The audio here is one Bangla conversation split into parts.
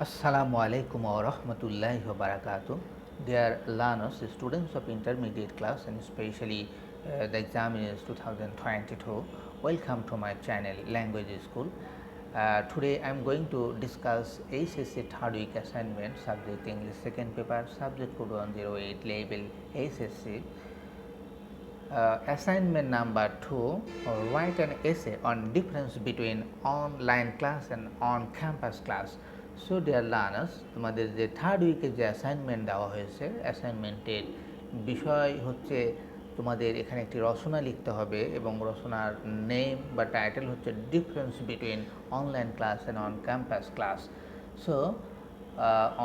Assalamu alaikum wa rahmatullahi wa barakatuh. Dear learners, students of intermediate class and especially the exam is 2022, welcome to my channel Language School. Today I am going to discuss HSC third week assignment, subject English second paper, subject code 108, label HSC. Assignment number 2, write an essay on difference between online class and on-campus class. So dear learners, তোমাদের যে থার্ড উইকে যে অ্যাসাইনমেন্ট দেওয়া হয়েছে, অ্যাসাইনমেন্টের বিষয় হচ্ছে তোমাদের এখানে একটি রচনা লিখতে হবে এবং রচনার নেম বা টাইটেল হচ্ছে difference between online class and on campus class. So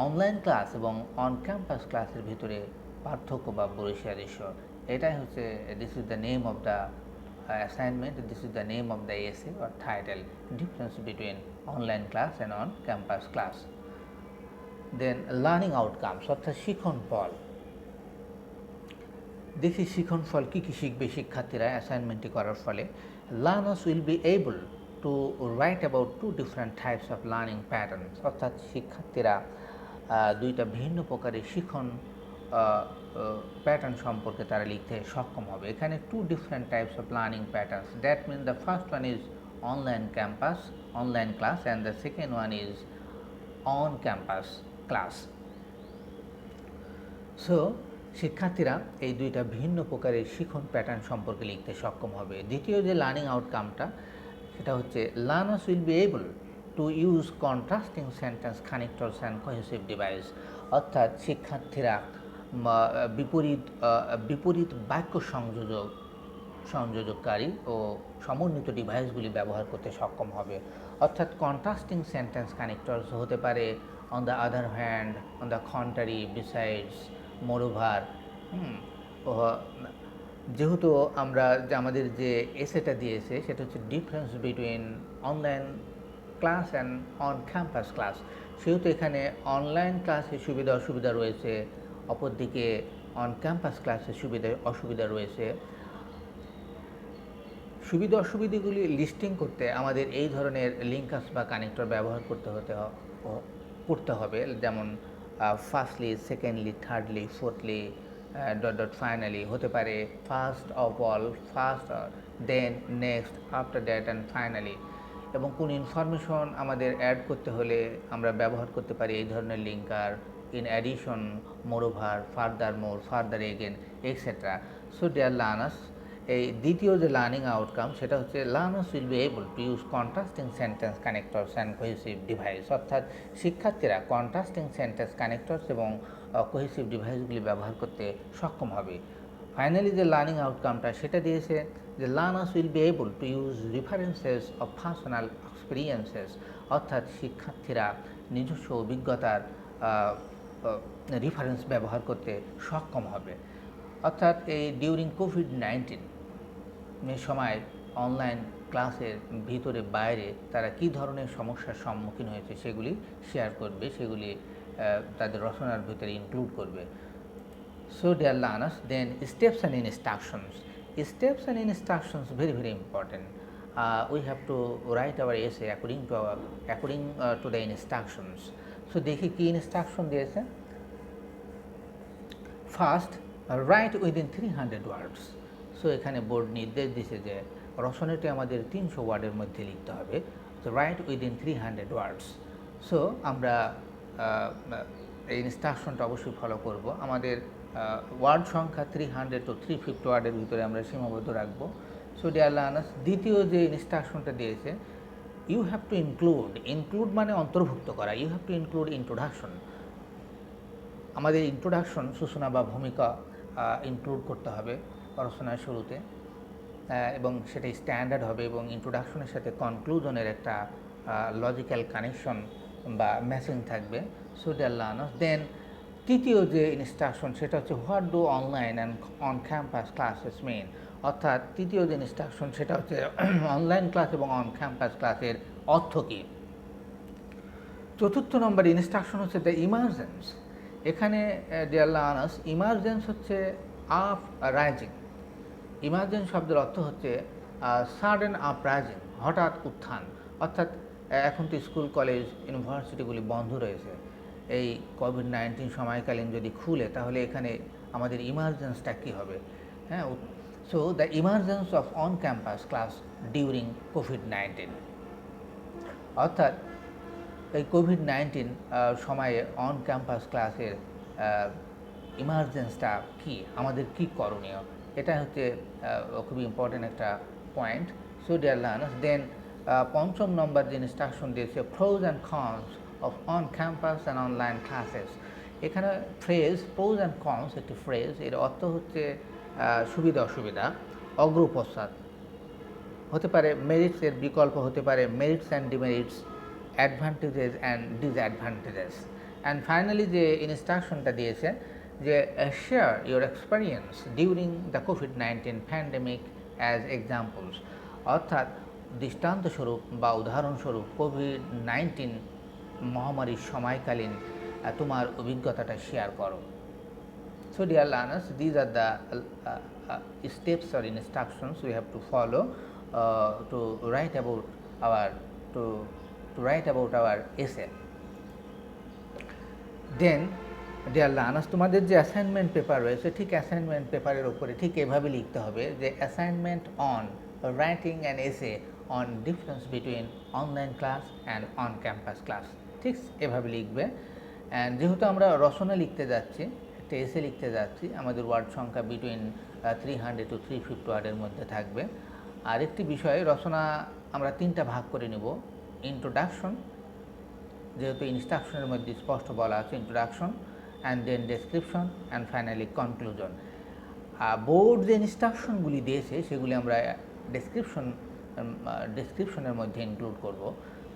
online class এবং অন ক্যাম্পাস ক্লাসের ভিতরে পার্থক্য বা বৈসাদৃশ্য, এটাই হচ্ছে this is the name of the assignment. This is the name of the essay or title, difference between online class and on campus class. Then learning outcomes অর্থাৎ শিখন ফল। দেখি শিখন ফল কী কী শিখবে শিক্ষার্থীরা অ্যাসাইনমেন্টটি করার ফলে। Learners will be able to write about two different types of learning patterns অর্থাৎ শিক্ষার্থীরা দুইটা ভিন্ন প্রকারের শিখন প্যাটার্ন সম্পর্কে তারা লিখতে সক্ষম হবে। এখানে two different types of learning patterns, that mean the first one is online campus online class and the second one is on campus class. So শিক্ষার্থীরা এই দুইটা ভিন্ন প্রকারের শিখন প্যাটার্ন সম্পর্কে লিখতে সক্ষম হবে। দ্বিতীয় যে লার্নিং আউটকামটা সেটা হচ্ছে learners will be able to use contrasting sentence connectors and cohesive device অর্থাৎ শিক্ষার্থীরা বিপরীত বাক্য সংযোজককারী ও সমন্বিত ডিভাইসগুলি ব্যবহার করতে সক্ষম হবে। অর্থাৎ কন্ট্রাস্টিং সেন্টেন্স কানেক্টরস হতে পারে on the other hand, on the contrary, besides, moreover. যেহেতু আমরা আমাদের যে এসেটা দিয়েছে সেটা হচ্ছে difference between online class and on campus class, সেহেতু এখানে অনলাইন ক্লাসের সুবিধা অসুবিধা রয়েছে, অপরদিকে অন ক্যাম্পাস ক্লাসের সুবিধা অসুবিধা রয়েছে। সুবিধা অসুবিধাগুলি লিস্টিং করতে আমাদের এই ধরনের লিঙ্কাস বা কানেক্টর ব্যবহার করতে হবে, যেমন firstly, secondly, thirdly, fourthly, finally হতে পারে first of all, first, then, next, after that and finally. এবং কোন ইনফরমেশন আমাদের অ্যাড করতে হলে আমরা ব্যবহার করতে পারি এই ধরনের linker, in addition, moreover, furthermore, further again, etc. So dear learners, এই দ্বিতীয় যে লার্নিং আউটকাম সেটা হচ্ছে learners will be able to use contrasting sentence connectors and cohesive device অর্থাৎ শিক্ষার্থীরা কন্ট্রাস্টিং সেন্টেন্স কানেক্টরস এবং কোহেসিভ ডিভাইসগুলি ব্যবহার করতে সক্ষম হবে। ফাইনালি যে লার্নিং আউটকামটা সেটা দিয়েছে যে learners will be able to use references of personal experiences অর্থাৎ শিক্ষার্থীরা নিজস্ব অভিজ্ঞতার রেফারেন্স ব্যবহার করতে সক্ষম হবে। অর্থাৎ এই ডিউরিং কোভিড-19 সময় অনলাইন ক্লাসের ভিতরে বাইরে তারা কী ধরনের সমস্যার সম্মুখীন হয়েছে সেগুলি শেয়ার করবে, সেগুলি তাদের রচনার ভিতরে ইনক্লুড করবে। So dear learners, then steps and instructions. Steps and instructions very very important. We have to write our essay according to the instructions. So দেখি কী ইনস্ট্রাকশন দিয়েছে। ফার্স্ট, রাইট উইদিন 300 ওয়ার্ডস। সো এখানে বোর্ড নির্দেশ দিছে যে রচনাটি আমাদের 300 ওয়ার্ডের মধ্যে লিখতে হবে। সো রাইট উইদিন 300 ওয়ার্ডস। সো আমরা এই ইনস্ট্রাকশনটা অবশ্যই ফলো করব। আমাদের ওয়ার্ড সংখ্যা 300 to 350 ওয়ার্ডের ভিতরে আমরা সীমাবদ্ধ রাখবো। সো ডিয়ার লার্নার্স, দ্বিতীয় যে ইনস্ট্রাকশনটা দিয়েছে, ইউ হ্যাভ টু ইনক্লুড মানে অন্তর্ভুক্ত করা। You have to include introduction. আমাদের ইন্ট্রোডাকশন, সূচনা বা ভূমিকা ইনক্লুড করতে হবে রচনার শুরুতে, এবং সেটা স্ট্যান্ডার্ড হবে এবং ইন্ট্রোডাকশনের সাথে কনক্লুশনের একটা লজিক্যাল কানেকশন বা ম্যাচিং থাকবে। সো ডিয়ার লার্নার্স, দেন তৃতীয় যে ইনস্ট্রাকশন সেটা হচ্ছে what do online and on campus classes mean অর্থাৎ তৃতীয় যে ইনস্ট্রাকশন সেটা হচ্ছে অনলাইন ক্লাস এবং অন ক্যাম্পাস ক্লাসের অর্থ কী। চতুর্থ নম্বর ইনস্ট্রাকশন হচ্ছে দ্য ইমার্জেন্স। এখানে ডিয়ার লার্নার্স, ইমার্জেন্স হচ্ছে আপ রাইজিং। ইমার্জেন্স শব্দের অর্থ হচ্ছে সাডেন আপ রাইজিং, হঠাৎ উত্থান। অর্থাৎ এখন তো স্কুল কলেজ ইউনিভার্সিটিগুলি বন্ধ রয়েছে, এই কোভিড-19 সময়কালীন যদি খুলে তাহলে এখানে আমাদের ইমার্জেন্সটা কী হবে? হ্যাঁ, so the emergence of on campus class during COVID-19, অর্থাৎ এই কোভিড-19 সময়ে অন ক্যাম্পাস ক্লাসের ইমার্জেন্সটা কী, আমাদের কী করণীয়, এটা হচ্ছে খুবই ইম্পর্টেন্ট একটা পয়েন্ট। সো ডিয়ার লার্নার্স, দেন ৫ম নম্বর যে ইনস্ট্রাকশন দিয়েছে pros and cons of on campus and online classes. এখানে ফ্রেজ প্রোজ অ্যান্ড কনস, একটি ফ্রেজ, এর অর্থ হচ্ছে সুবিধা অসুবিধা, অগ্রপশ্চাৎ হতে পারে, মেরিটস এর বিকল্প হতে পারে, merits and demerits, advantages and disadvantages. And finally যে ইনস্ট্রাকশনটা দিয়েছে যে share your experience during the COVID-19 pandemic as examples, অর্থাৎ দৃষ্টান্তস্বরূপ বা উদাহরণস্বরূপ কোভিড-19 মহামারীর সময়কালীন তোমার অভিজ্ঞতাটা শেয়ার করো। So dear learners, these are the steps or instructions we have to follow to write about our essay. Then dear learners, তোমাদের যে অ্যাসাইনমেন্ট পেপার রয়েছে, ঠিক অ্যাসাইনমেন্ট পেপারের উপরে ঠিক এভাবে লিখতে হবে যে assignment on writing an essay on difference between online class and on campus class, ঠিক এভাবে লিখবে। অ্যান্ড যেহেতু আমরা রচনা লিখতে যাচ্ছি, একটা এসে লিখতে যাচ্ছি, আমাদের ওয়ার্ড সংখ্যা বিটুইন 300 to 350 ওয়ার্ডের মধ্যে থাকবে। আর একটি বিষয়ে রচনা আমরা 3টা ভাগ করে নেব। ইন্ট্রোডাকশন, যেহেতু ইনস্ট্রাকশনের মধ্যে স্পষ্ট বলা আছে introduction, and then description, and finally conclusion. Board যে ইনস্ট্রাকশনগুলি দিয়েছে সেগুলি আমরা ডেসক্রিপশনের মধ্যে ইনক্লুড করব।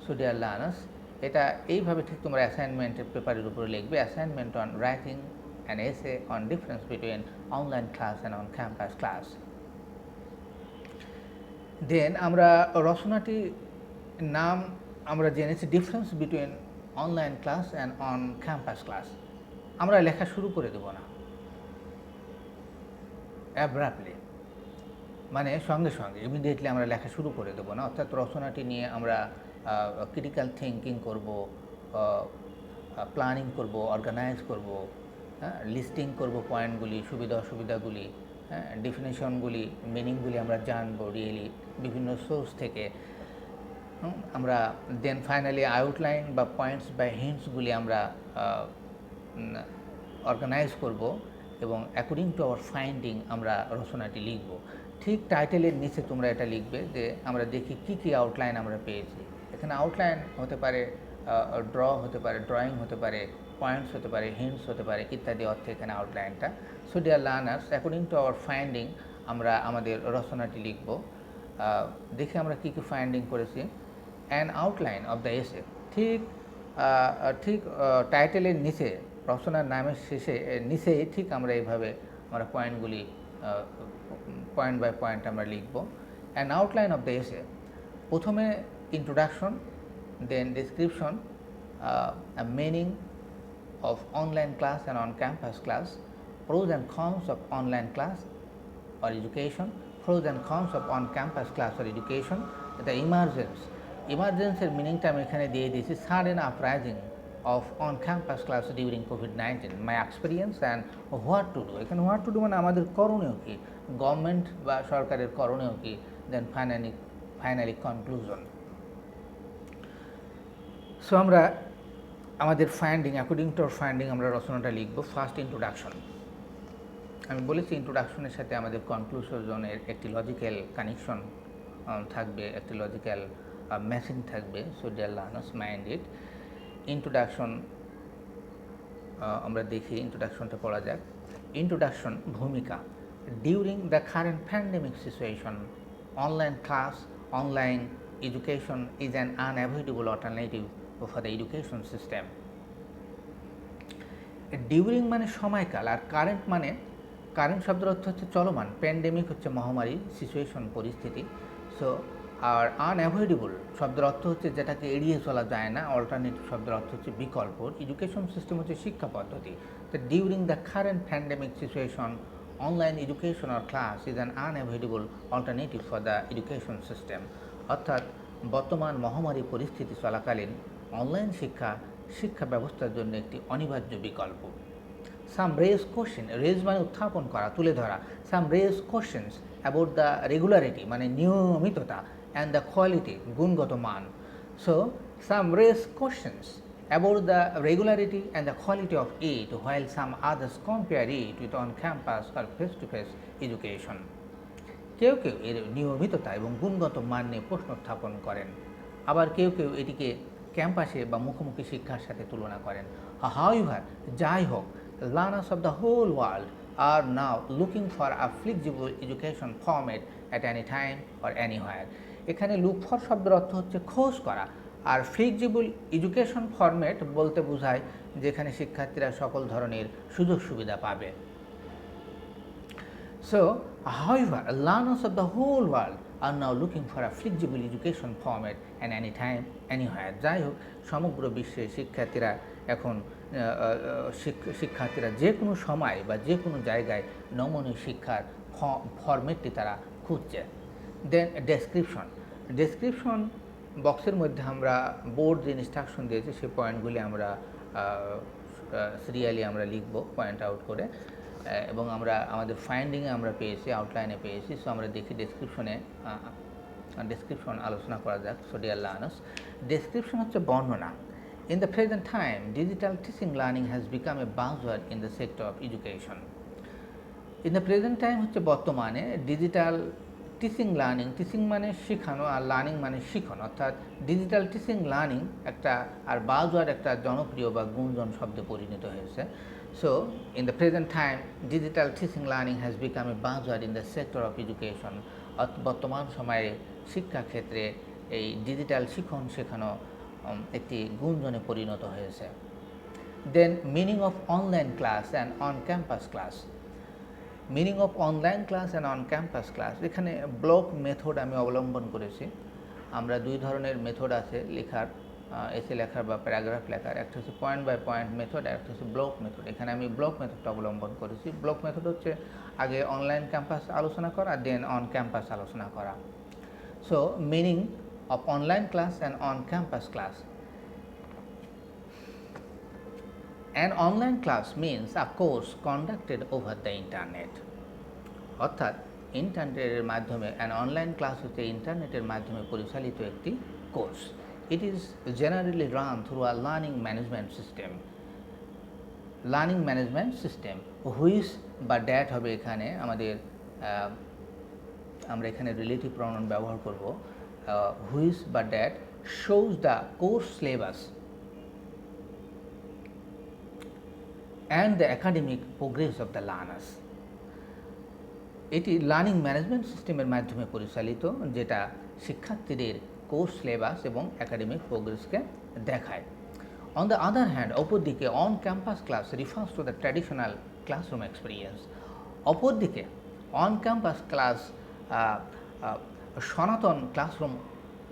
সো ডিয়ার লার্নার্স, এটা এইভাবে ঠিক তোমরা অ্যাসাইনমেন্টের পেপারের উপরে লিখবে, assignment on writing an essay on difference between online class and on campus class. Then আমরা রচনাটি নাম আমরা জেনেছি difference between online class and on campus class. আমরা লেখা শুরু করে দেব না অ্যাব্রাপ্টলি, মানে সঙ্গে সঙ্গে ইমিডিয়েটলি আমরা লেখা শুরু করে দেবো না, অর্থাৎ রচনাটি নিয়ে আমরা ক্রিটিক্যাল থিঙ্কিং করব, প্ল্যানিং করব, অর্গানাইজ করব, হ্যাঁ, লিস্টিং করব পয়েন্টগুলি, সুবিধা অসুবিধাগুলি, হ্যাঁ, ডেফিনেশনগুলি, মিনিংগুলি আমরা জানবো রিয়েলি বিভিন্ন সোর্স থেকে। আমরা দেন ফাইনালি আউটলাইন বা পয়েন্টস বা হিন্টসগুলি আমরা অর্গানাইজ করব এবং অ্যাকর্ডিং টু আওয়ার ফাইন্ডিং আমরা রচনাটি লিখব। ঠিক টাইটেলের নিচে তোমরা এটা লিখবে যে আমরা দেখি কী কী আউটলাইন আমরা পেয়েছি। এখানে আউটলাইন হতে পারে, ড্র হতে পারে, ড্রয়িং হতে পারে, পয়েন্টস হতে পারে, হিন্টস হতে পারে, ইত্যাদি অর্থে এখানে আউটলাইনটা। So dear learners, according to our finding আমরা আমাদের রচনাটি লিখব। দেখে আমরা কী কী ফাইন্ডিং করেছি। An outline of the essay, ঠিক টাইটেলের নিচে, রচনার নামের শেষে নিচেই ঠিক আমরা এইভাবে আমরা পয়েন্টগুলি পয়েন্ট বাই পয়েন্ট আমরা লিখব। An outline of the essay, প্রথমে introduction, then description, meaning of online class and on-campus class, pros and cons of online class or education, pros and cons of on-campus class or education, the emergence. Emergence এর মিনিংটা আমি এখানে দিয়ে দিয়েছি, sudden uprising of on-campus class during COVID-19, my experience and what to do. এখানে what to do মানে আমাদের করণীয় কী, গভর্নমেন্ট বা সরকারের করণীয় কী, দেন ফাইনালি কনক্লুশন। সো আমরা আমাদের finding, according to our finding আমরা রচনাটা লিখব। ফার্স্ট ইন্ট্রোডাকশন, আমি বলেছি ইন্ট্রোডাকশনের সাথে আমাদের কনক্লুশনের একটি লজিক্যাল কানেকশন থাকবে, একটি লজিক্যাল মেসেজ থাকবে। So dear learners, mind it. Introduction আমরা দেখি, ইন্ট্রোডাকশনটা পড়া যাক। ইন্ট্রোডাকশন, ভূমিকা। During the current pandemic situation, online class, online education is an unavoidable alternative for the education system. During মানে সময়কাল, আর কারেন্ট মানে, কারেন্ট শব্দের অর্থ হচ্ছে চলমান, প্যান্ডেমিক হচ্ছে মহামারী, সিচুয়েশন পরিস্থিতি। সো আর আনঅ্যাভয়েডেবল শব্দের অর্থ হচ্ছে যেটাকে এড়িয়ে চলা যায় না, অল্টারনেটিভ শব্দের অর্থ হচ্ছে বিকল্প, এডুকেশন সিস্টেম হচ্ছে শিক্ষা পদ্ধতি। তো during the current pandemic situation, online education or class is an unavoidable alternative for the education system, অর্থাৎ বর্তমান মহামারী পরিস্থিতি চলাকালীন অনলাইন শিক্ষা ব্যবস্থার জন্য একটি অনিবার্য বিকল্প। সাম রেজ কোশ্চেন, রেজ মানে উত্থাপন করা, তুলে ধরা। Some raise questions about the regularity মানে নিয়মিততা, অ্যান্ড দ্য কোয়ালিটি গুণগত মান। So some raise questions about the regularity and the quality of it, while some others compare it with on-campus or face-to-face education. কেউ কেউ এর নিয়মিততা এবং গুণগত মান নিয়ে প্রশ্ন উত্থাপন করেন, আবার কেউ কেউ এটিকে ক্যাম্পাসে বা মুখোমুখি শিক্ষার সাথে তুলনা করেন। হাউএভার, যাই হোক, learners of the whole world are now looking for a flexible education format at any time or anywhere. এখানে লুক ফর শব্দের অর্থ হচ্ছে খোঁজ করা, আর ফ্লেক্সিবল এডুকেশন ফরম্যাট বলতে বোঝায় যেখানে শিক্ষার্থীরা সকল ধরনের সুযোগ সুবিধা পাবে। So however, learners of the whole world are now looking for a flexible education format and anytime, anywhere. যাই হোক, সমগ্র বিশ্বে শিক্ষার্থীরা এখন শিক্ষার্থীরা যে কোনো সময় বা যে কোনো জায়গায় নমনীয় শিক্ষার ফরম্যাটটি তারা খুঁজছে। দেন ডেসক্রিপশন বক্সের মধ্যে আমরা বোর্ড যে ইনস্ট্রাকশন দিয়েছে সেই পয়েন্টগুলি আমরা সিরিয়ালি আমরা লিখব পয়েন্ট আউট করে, এবং আমরা আমাদের ফাইন্ডিংয়ে আমরা পেয়েছি, আউটলাইনে পেয়েছি। সো আমরা দেখি ডেসক্রিপশন আলোচনা করা যাক। সো ডিয়ার লার্নার্স, ডেসক্রিপশন হচ্ছে বর্ণনা। In the present time digital teaching learning has become a buzzword in the sector of education. In the present time হচ্ছে বর্তমানে, ডিজিটাল টিচিং লার্নিং, টিচিং মানে শেখানো আর লার্নিং মানে শিখন, অর্থাৎ ডিজিটাল টিচিং লার্নিং একটা আর বাজওয়ার্ড একটা জনপ্রিয় বা গুঞ্জন শব্দে পরিণত হয়েছে। So, in the present time, digital teaching learning has become a buzzword in the sector of education. বর্তমান সময়ে শিক্ষাক্ষেত্রে এই ডিজিটাল শিখন শেখানো একটি গুঞ্জনে পরিণত হয়েছে। Then meaning of online class and on campus class. Meaning of online class and on campus class, এখানে ব্লক মেথড আমি অবলম্বন করেছি। আমরা দুই ধরনের মেথড আছে লেখার, এসে লেখার বা প্যারাগ্রাফ লেখার, একটা হচ্ছে পয়েন্ট বাই পয়েন্ট মেথড, আর একটা হচ্ছে ব্লক মেথড। এখানে আমি ব্লক মেথডটা অবলম্বন করেছি। ব্লক মেথড হচ্ছে আগে অনলাইন ক্যাম্পাস আলোচনা করা, দেন অন ক্যাম্পাস আলোচনা করা। So meaning of online class and on campus class. An online class means a course conducted over the internet. অর্থাৎ ইন্টারনেটের মাধ্যমে, অ্যান অনলাইন ক্লাস হচ্ছে ইন্টারনেটের মাধ্যমে পরিচালিত একটি course. It is generally run through a learning management system. Learning management system, which বা that হবে এখানে আমাদের, আমরা এখানে রিলেটিভ প্রনাউন ব্যবহার করব, which বা that shows the course syllabus and the academic progress of the learners. এটি লার্নিং ম্যানেজমেন্ট সিস্টেমের মাধ্যমে পরিচালিত, যেটা শিক্ষার্থীদের কোর্স সিলেবাস এবং একাডেমিক প্রোগ্রেসকে দেখায়। অন দ্য আদার হ্যান্ড, অপরদিকে on campus class refers to the traditional classroom experience. অপরদিকে অন ক্যাম্পাস ক্লাস সনাতন ক্লাসরুম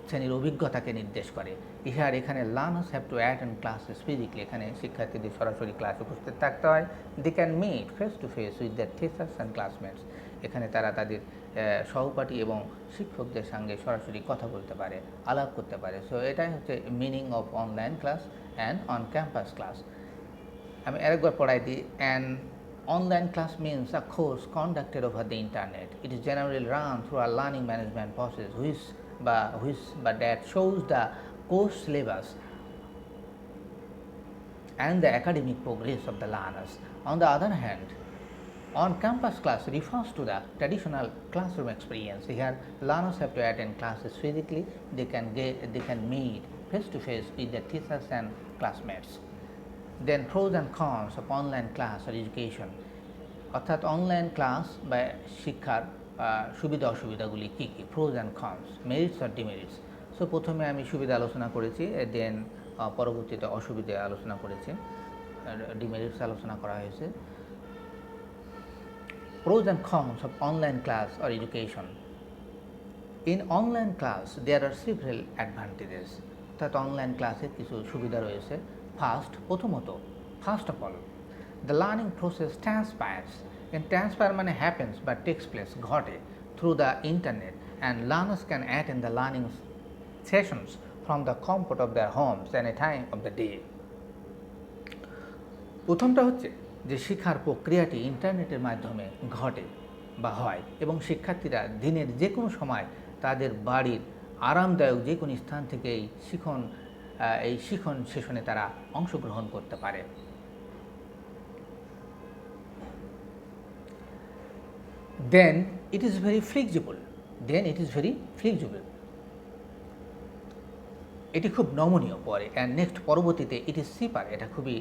শ্রেণীর অভিজ্ঞতাকে নির্দেশ করে। ইহার এখানে learners have to attend classes physically, এখানে শিক্ষার্থীদের সরাসরি ক্লাসে উপস্থিত থাকতে হয়। They can meet face to face with their teachers and classmates, এখানে তারা তাদের সহপাঠী এবং শিক্ষকদের সঙ্গে সরাসরি কথা বলতে পারে, আলাপ করতে পারে। সো এটাই হচ্ছে meaning of online class and on campus class. আমি আরেকবার পড়াই দিই। An online class means a course conducted over the internet. It is generally run through a learning management process which that shows the course syllabus and the academic progress of the learners. On the other hand, on-campus class refers to the traditional classroom experience. Here, learners have to attend classes physically. They can meet face to face with their teachers and classmates. Then pros and cons of online class or education. অর্থাৎ অনলাইন ক্লাস বা শিক্ষার সুবিধা অসুবিধাগুলি কী কী, প্রোজ অ্যান্ড কনস, মেরিটস আর ডিমেরিটস। সো প্রথমে আমি সুবিধা আলোচনা করেছি, দেন পরবর্তীতে অসুবিধা আলোচনা করেছি, ডিমেরিটস আলোচনা করা হয়েছে। Pros and cons of online class or education. In online class, there are several advantages. অর্থাৎ অনলাইন ক্লাসের কিছু সুবিধা রয়েছে। First of all, the learning process transpires. Transpire মানে happens বা takes place, ঘটে, through the internet, and learners can attend the learning sessions from the comfort of their homes any time of the day. প্রথমটা হচ্ছে যে শিক্ষার প্রক্রিয়াটি ইন্টারনেটের মাধ্যমে ঘটে বা হয় এবং শিক্ষার্থীরা দিনের যে কোনো সময় তাদের বাড়ির আরামদায়ক যে কোনো স্থান থেকে এই শিখন সেশনে তারা অংশগ্রহণ করতে পারে। Then it is very flexible. এটি খুব নমনীয় পরে অ্যান্ড নেক্সট পরবর্তীতে ইট ইজ চিপার, এটা খুবই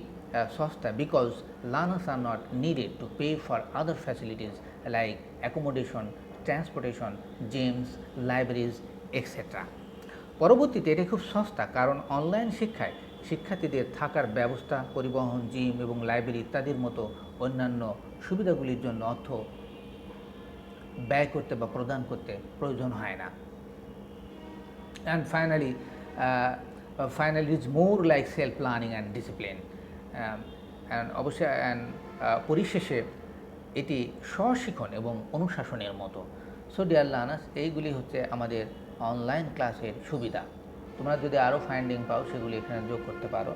সস্তা, because learners are not needed to pay for other facilities like accommodation, transportation, gems, libraries etcetera. পরবর্তীতে এটা খুব সস্তা কারণ অনলাইন শিক্ষায় শিক্ষার্থীদের থাকার ব্যবস্থা, পরিবহন, জিম এবং লাইব্রেরি ইত্যাদির মতো অন্যান্য সুবিধাগুলির জন্য অর্থ ব্যয় করতে বা প্রদান করতে প্রয়োজন হয় না। And finally it's more like self planning and discipline, and অবশ্যই পরিশেষে এটি স্বশিক্ষণ এবং অনুশাসনের মতো। সো ডিয়ার লার্নার্স, এইগুলি হচ্ছে আমাদের অনলাইন ক্লাসের সুবিধা। তোমরা যদি আরও ফাইন্ডিং পাও সেগুলি এখানে যোগ করতে পারো।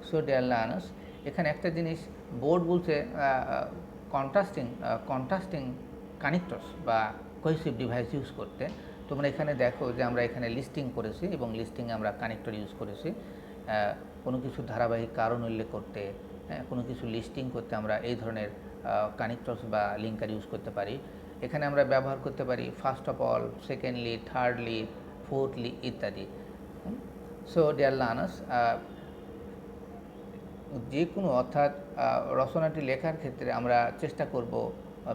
সো ডিয়ার লার্নার্স, এখানে একটা জিনিস বোর্ড বলছে কন্ট্রাস্টিং কানেক্টরস বা কোহেসিভ ডিভাইস ইউজ করতে। তোমরা এখানে দেখো যে আমরা এখানে লিস্টিং করেছি এবং লিস্টিংয়ে আমরা কানেক্টর ইউজ করেছি। কোনো কিছু ধারাবাহিক কারণ উল্লেখ করতে, কোনো কিছু লিস্টিং করতে আমরা এই ধরনের কানেক্টরস বা লিঙ্কার ইউজ করতে পারি। এখানে আমরা ব্যবহার করতে পারি first of all, secondly, thirdly, fourthly ইত্যাদি। সো ডিয়ার লার্নার্স, যে কোনো অর্থাৎ রচনাটি লেখার ক্ষেত্রে আমরা চেষ্টা করব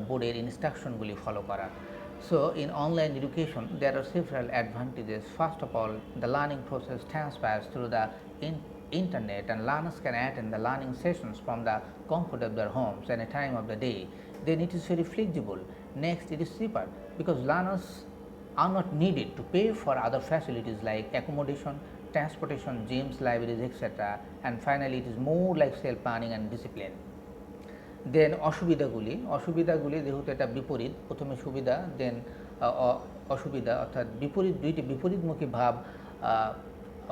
বোর্ডের ইনস্ট্রাকশনগুলি ফলো করার। So, in online education, there are several advantages. First of all, the learning process transpires through the internet, and learners can attend the learning sessions from the comfort of their homes any time of the day. Then it is very flexible. Next, it is cheaper because learners are not needed to pay for other facilities like accommodation, transportation, gyms, libraries, etc. And finally, it is more like self-planning and discipline. দেন অসুবিধাগুলি যেহেতু এটা বিপরীত, প্রথমে সুবিধা দেন অসুবিধা, অর্থাৎ দুইটি বিপরীতমুখী ভাব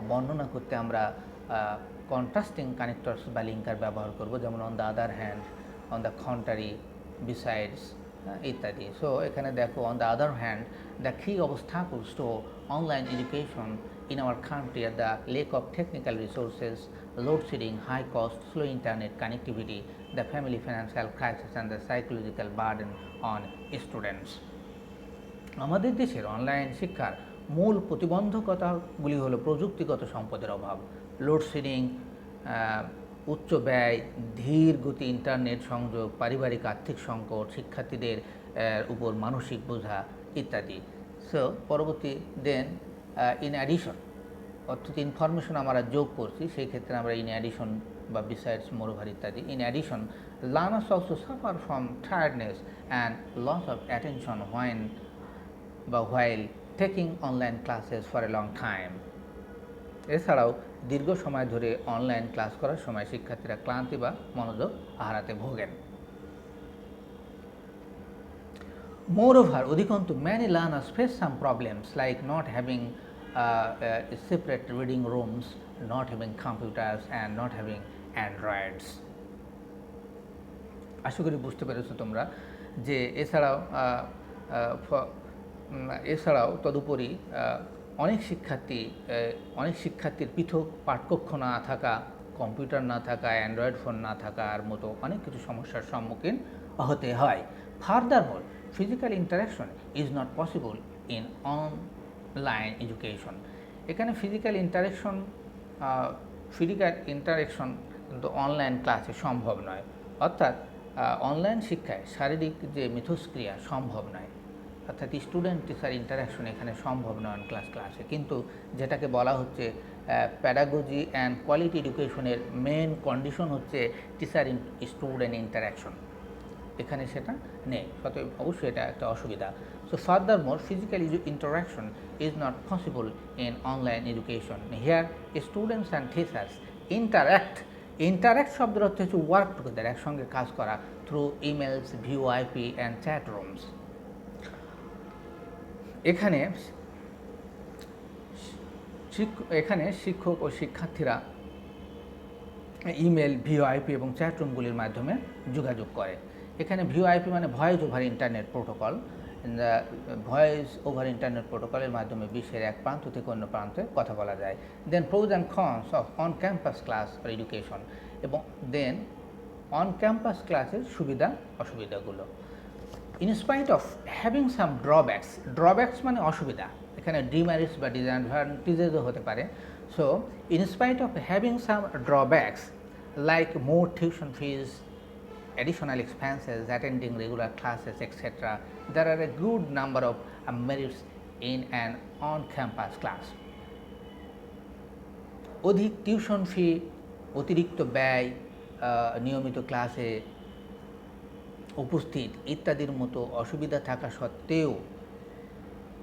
বর্ণনা করতে আমরা কন্ট্রাস্টিং কানেক্টরস বা লিঙ্কার ব্যবহার করব, যেমন on the other hand, on the contrary, besides ইত্যাদি। সো এখানে দেখো, on the other hand, the key obstacles to online education in our country are the lack of technical resources, load shedding, high cost, slow internet connectivity, the family financial crisis and the psychological burden on students. আমাদের দেশের অনলাইন শিক্ষার মূল প্রতিবন্ধকতাগুলি হলো প্রযুক্তিগত সম্পদের অভাব, লোডশেডিং, উচ্চ ব্যয়, ধীর গতি ইন্টারনেট সংযোগ, পারিবারিক আর্থিক সংকট, শিক্ষার্থীদের উপর মানসিক বোঝা ইত্যাদি। সো পরবর্তী দেন ইন অ্যাডিশন, অর্থাৎ ইনফরমেশন আমরা যোগ করছি, সেই ক্ষেত্রে আমরা ইন অ্যাডিশন বা বিসাইডস, মোরওভার ইত্যাদি। In addition, learners also suffer from tiredness and loss of attention while taking online classes for a long time. এছাড়াও দীর্ঘ সময় ধরে অনলাইন ক্লাস করার সময় শিক্ষার্থীরা ক্লান্তি বা মনোযোগ হারাতে ভোগেন। Moreover, অধিকন্তু many learners face some problems like not having separate reading rooms, not having computers and not having Androids. আশা করি বুঝতে পেরেছো তোমরা যে এছাড়াও তদুপরি অনেক শিক্ষার্থীর পৃথক পাঠকক্ষ না থাকা, কম্পিউটার না থাকা, অ্যান্ড্রয়েড ফোন না থাকার মতো অনেক কিছু সমস্যার সম্মুখীন হতে হয়। ফার্দারমোর, physical interaction is not possible in online education. এখানে ফিজিক্যাল ইন্টারাকশন কিন্তু অনলাইন ক্লাসে সম্ভব নয়, অর্থাৎ অনলাইন শিক্ষায় শারীরিক যে মিথস্ক্রিয়া সম্ভব নয়, অর্থাৎ স্টুডেন্ট টিচার ইন্টারাকশন এখানে সম্ভব নয় ক্লাসে। কিন্তু যেটাকে বলা হচ্ছে প্যাডাগজি অ্যান্ড কোয়ালিটি এডুকেশনের মেন কন্ডিশন হচ্ছে টিচার স্টুডেন্ট ইন্টারাকশন, এখানে সেটা নেই, অবশ্যই এটা একটা অসুবিধা। So ফার্দারমোর, physical interaction is not possible in online education. Here students and teachers interact শব্দের অর্থ হচ্ছে ওয়ার্ক টুগেদার, একসঙ্গে কাজ করা, through emails, VoIP and chat rooms. এখানে এখানে শিক্ষক ও শিক্ষার্থীরা ইমেল, ভিওআইপি এবং চ্যাটরুমগুলির মাধ্যমে যোগাযোগ করে। এখানে ভিওআইপি মানে voice over internet protocol. Voice over internet প্রোটোকলের মাধ্যমে বিশ্বের এক প্রান্ত থেকে অন্য প্রান্তে কথা বলা যায়। Then pros and cons of on campus class আর এডুকেশন, এবং দেন অন ক্যাম্পাস ক্লাসের সুবিধা অসুবিধাগুলো। In spite of having some drawbacks মানে অসুবিধা, এখানে ডিমেরিটস বা ডিসঅ্যাডভান্টেজেসও হতে পারে। So in spite of having some drawbacks like more tuition fees, additional expenses, attending regular classes, etc., there are a good number of merits in an on-campus class. অধিক টিউশন ফি, অতিরিক্ত ব্যয়, নিয়মিত ক্লাসে উপস্থিত ইত্যাদির মতো অসুবিধা থাকা সত্ত্বেও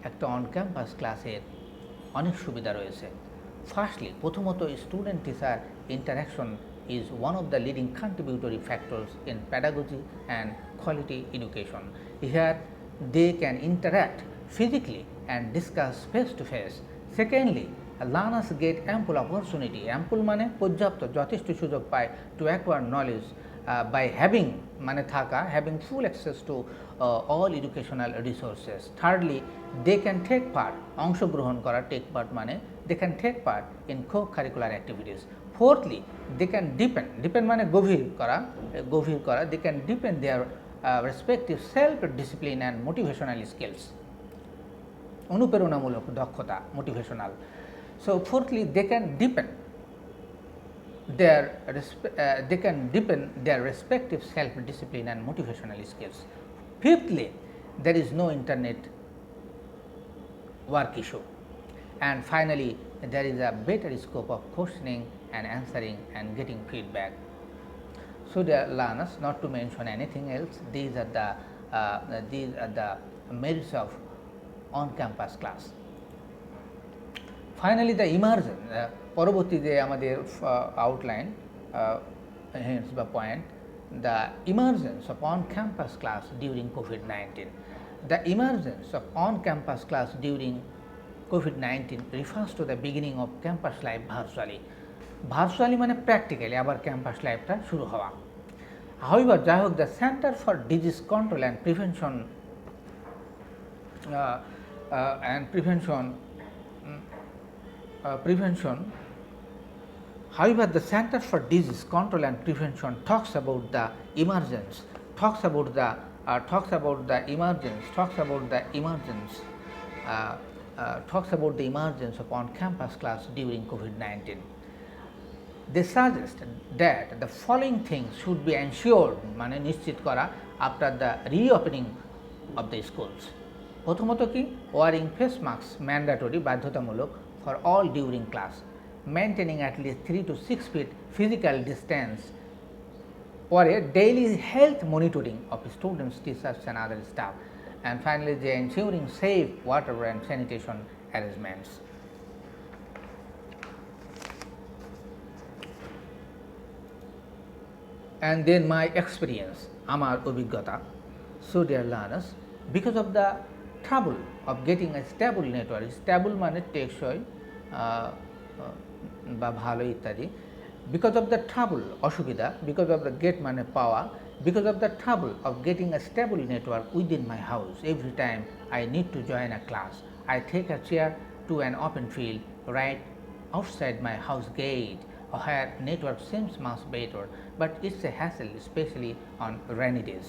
একটা অন ক্যাম্পাস ক্লাসের অনেক সুবিধা রয়েছে। ফার্স্টলি, প্রথমত student teacher interaction is one of the leading contributory factors in pedagogy and quality education. Here they can interact physically and discuss face to face. Secondly, learners get ample opportunity, ample মানে পর্যাপ্ত, যথেষ্ট সুযোগ পায় to acquire knowledge by having মানে থাকা, having full access to all educational resources. Thirdly, they can take part, অংশগ্রহণ করা, take part মানে they can take part in co-curricular activities. Fourthly, they can deepen মানে গভীর করা, they can deepen their respective self-discipline and motivational skills, অনুপ্রেরণামূলক দক্ষতা, motivational. So fourthly, they can deepen their respective self-discipline and motivational skills. Fifthly, there is no internet work issue. And finally, there is a better scope of questioning and answering and getting feedback. So dear learners, not to mention anything else, these are the merits of on-campus class. Finally, the emergence, পরবর্তী যে আমাদের outline, hence the point, the emergence of on-campus class during COVID-19. The emergence of on-campus class during COVID-19 refers to the beginning of campus life virtually মানে প্র্যাকটিক্যালি আবার ক্যাম্পাস লাইফটা শুরু হওয়া। However, যাই হোক, the Center for Disease Control and Prevention However, the Center for Disease Control and Prevention talks about the emergence of on-campus class during COVID-19. They suggest that the following things should be ensured মানে নিশ্চিত করা after the reopening of the schools. প্রথমত কি, wearing face masks mandatory, বাধ্যতামূলক for all during class, maintaining at least 3 to 6 feet physical distance, পরে daily health monitoring of students, teachers and other staff, and finally they ensuring safe water and sanitation arrangements. And then my experience, আমার অভিজ্ঞতা. So dear learners, because of the trouble of getting a stable network, stable মানে টেকসই বা ভালো ইত্যাদি, because of the trouble অসুবিধা, because of the get মানে পাওয়া, because of the trouble of getting a stable network within my house, every time I need to join a class, I take a chair to an open field right outside my house gate where network seems much better, but it's a hassle, especially on rainy days.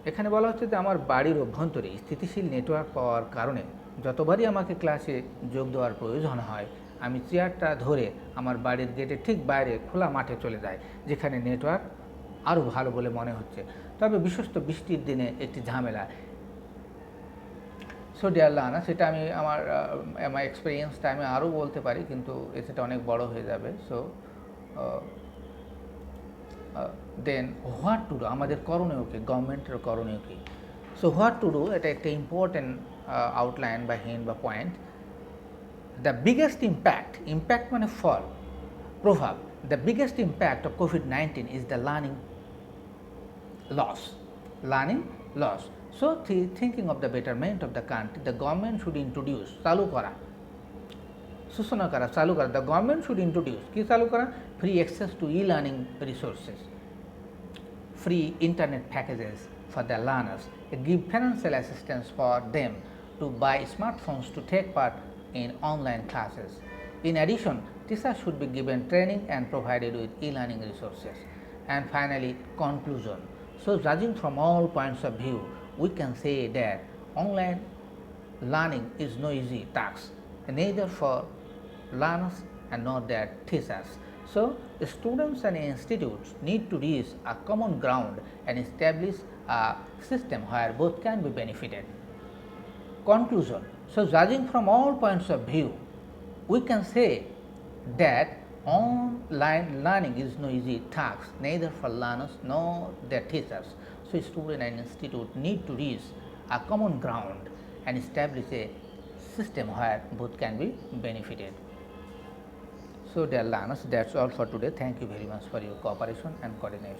এখানে বলা হচ্ছে যে আমার বাড়ির অভ্যন্তরে স্থিতিশীল নেটওয়ার্ক পাওয়ার কারণে যতবারই আমাকে ক্লাসে যোগ দেওয়ার প্রয়োজন হয়, আমি চেয়ারটা ধরে আমার বাড়ির গেটের ঠিক বাইরে খোলা মাঠে চলে যাই, যেখানে নেটওয়ার্ক আরও ভালো বলে মনে হচ্ছে। তবে বিশেষত বৃষ্টির দিনে একটি ঝামেলা। সো ডিয়ার লার্নার, সেটা আমি আমার এক্সপিরিয়েন্সটা আমি আরও বলতে পারি, কিন্তু সেটা অনেক বড় হয়ে যাবে। So then what to do, আমাদের করণীয় কি, গভর্নমেন্টের করণীয় কি। সো হোয়াট টু ডু, এটা একটা ইম্পর্টেন্ট আউটলাইন বা হিন্ট বা পয়েন্ট। দ্য বিগেস্ট ইম্প্যাক্ট মানে ফল, প্রভাব, the biggest impact of COVID-19 is the learning loss. So thinking of the betterment of the country, the government should introduce চালু করা सूचना करा चालू करा द गवर्नमेंट शुड इंट्रोड्यूस कि चालू करा free access to e learning resources free internet packages for the learners, give financial assistance for them to buy smartphones to take part in online classes. In addition, teachers should be given training and provided with e-learning resources. And finally, conclusion. So, judging from all points of view, we can say that online learning is no easy task, neither for learners and nor their teachers. So, students and institutes need to reach a common ground and establish a system where both can be benefited. Conclusion. So, judging from all points of view, we can say that online learning is no easy task, neither for learners nor their teachers. So, student and institute need to reach a common ground and establish a system where both can be benefited. So, dear learners, that's all for today. Thank you very much for your cooperation and coordination.